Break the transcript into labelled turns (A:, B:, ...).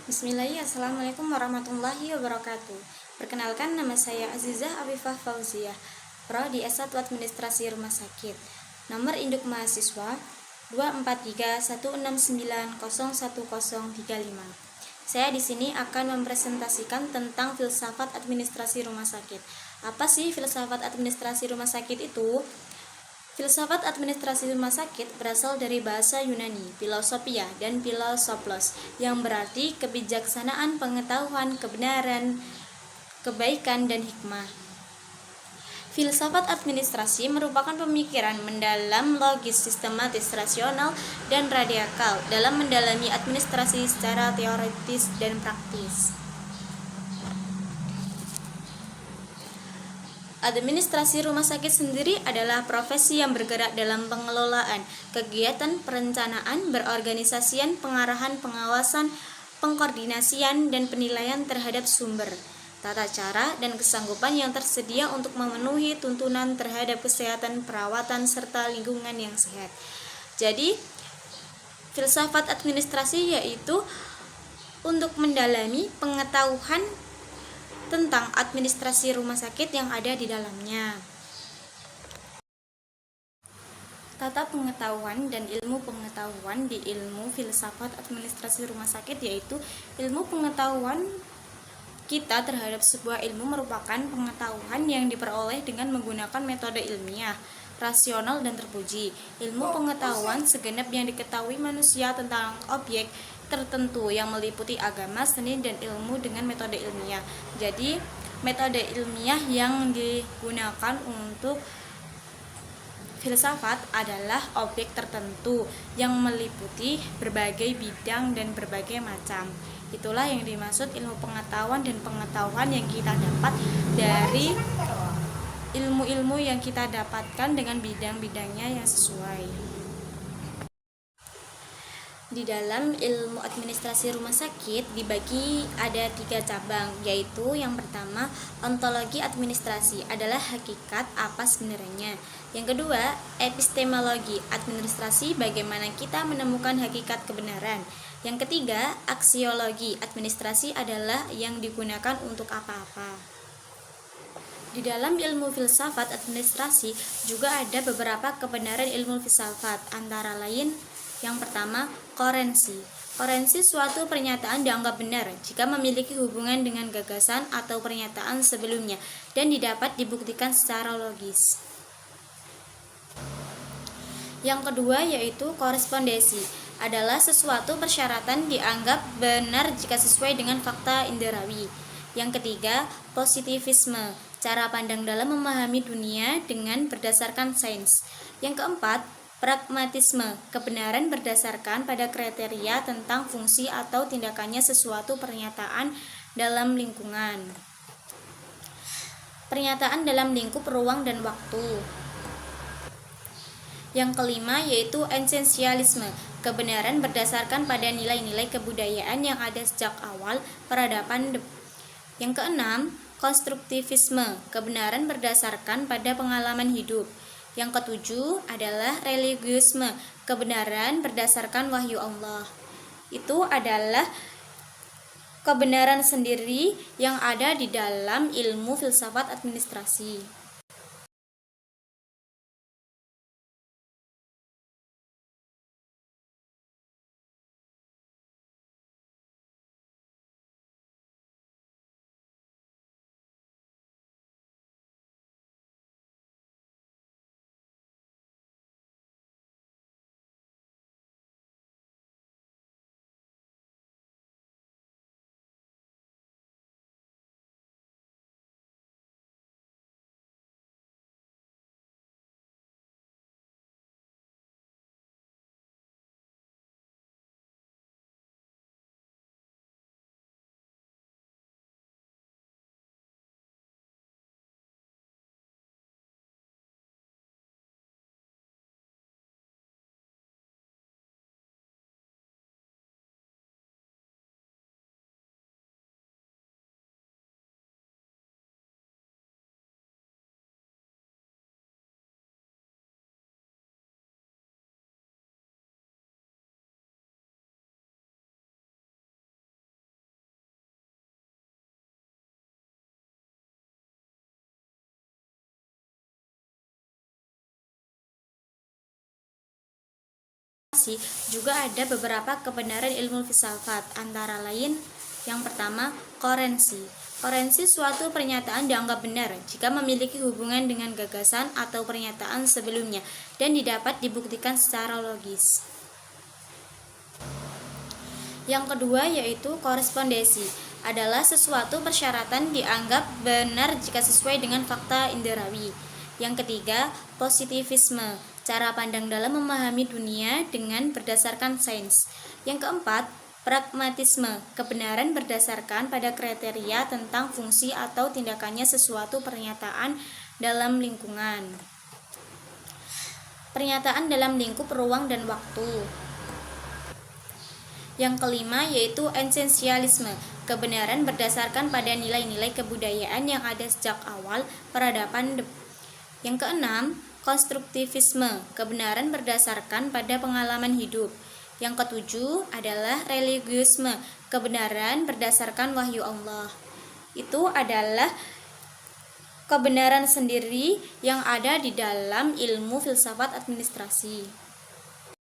A: Bismillahirrahmanirrahim. Assalamualaikum warahmatullahi wabarakatuh. Perkenalkan, nama saya Azizah Afifah Fauziah, Prodi S1 Administrasi Rumah Sakit. Nomor induk mahasiswa 24316901035. Saya di sini akan mempresentasikan tentang filsafat administrasi rumah sakit. Apa sih filsafat administrasi rumah sakit itu? Filsafat administrasi rumah sakit berasal dari bahasa Yunani, filosofia dan filosoplos, yang berarti kebijaksanaan, pengetahuan, kebenaran, kebaikan, dan hikmah. Filsafat administrasi merupakan pemikiran mendalam, logis, sistematis, rasional, dan radikal dalam mendalami administrasi secara teoritis dan praktis. Administrasi rumah sakit sendiri adalah profesi yang bergerak dalam pengelolaan, kegiatan perencanaan, berorganisasian, pengarahan, pengawasan, pengkoordinasian, dan penilaian terhadap sumber, tata cara, dan kesanggupan yang tersedia untuk memenuhi tuntunan terhadap kesehatan, perawatan, serta lingkungan yang sehat. Jadi, filsafat administrasi yaitu untuk mendalami pengetahuan tentang administrasi rumah sakit yang ada di dalamnya. Tata pengetahuan dan ilmu pengetahuan di ilmu filsafat administrasi rumah sakit yaitu ilmu pengetahuan kita terhadap sebuah ilmu merupakan pengetahuan yang diperoleh dengan menggunakan metode ilmiah, rasional, dan terpuji. Ilmu pengetahuan segenap yang diketahui manusia tentang objek tertentu yang meliputi agama, seni, dan ilmu dengan metode ilmiah. Jadi, metode ilmiah yang digunakan untuk filsafat adalah objek tertentu yang meliputi berbagai bidang dan berbagai macam. Itulah yang dimaksud ilmu pengetahuan, dan pengetahuan yang kita dapat dari ilmu-ilmu yang kita dapatkan dengan bidang-bidangnya yang sesuai. Di dalam ilmu administrasi rumah sakit dibagi ada 3 cabang, yaitu yang pertama, ontologi administrasi adalah hakikat apa sebenarnya. Yang kedua, epistemologi administrasi, bagaimana kita menemukan hakikat kebenaran. Yang ketiga, aksiologi administrasi adalah yang digunakan untuk apa-apa. Di dalam ilmu filsafat administrasi juga ada beberapa kebenaran ilmu filsafat, antara lain yang pertama, koherensi. Koherensi suatu pernyataan dianggap benar jika memiliki hubungan dengan gagasan atau pernyataan sebelumnya dan dapat dibuktikan secara logis. Yang kedua yaitu korespondensi, adalah sesuatu persyaratan dianggap benar jika sesuai dengan fakta indrawi. Yang ketiga, positivisme, cara pandang dalam memahami dunia dengan berdasarkan sains. Yang keempat, pragmatisme, kebenaran berdasarkan pada kriteria tentang fungsi atau tindakannya sesuatu pernyataan dalam lingkungan. Pernyataan dalam lingkup ruang dan waktu. Yang kelima yaitu esensialisme, kebenaran berdasarkan pada nilai-nilai kebudayaan yang ada sejak awal peradaban. Yang keenam, konstruktivisme, kebenaran berdasarkan pada pengalaman hidup. Yang ketujuh adalah religiusme, kebenaran berdasarkan wahyu Allah. Itu adalah kebenaran sendiri yang ada di dalam ilmu filsafat administrasi. juga ada beberapa kebenaran ilmu filsafat, antara lain yang pertama, koherensi. Koherensi suatu pernyataan dianggap benar jika memiliki hubungan dengan gagasan atau pernyataan sebelumnya dan dapat dibuktikan secara logis. Yang kedua yaitu korespondensi, adalah sesuatu persyaratan dianggap benar jika sesuai dengan fakta indrawi. Yang ketiga, positivisme, cara pandang dalam memahami dunia dengan berdasarkan sains. Yang keempat, pragmatisme, kebenaran berdasarkan pada kriteria tentang fungsi atau tindakannya sesuatu pernyataan dalam lingkungan. Pernyataan dalam lingkup ruang dan waktu. Yang kelima yaitu esensialisme, kebenaran berdasarkan pada nilai-nilai kebudayaan yang ada sejak awal peradaban. Yang keenam, konstruktivisme, kebenaran berdasarkan pada pengalaman hidup. Yang ketujuh adalah religiusme, kebenaran berdasarkan wahyu Allah. Itu adalah kebenaran sendiri yang ada di dalam ilmu filsafat administrasi.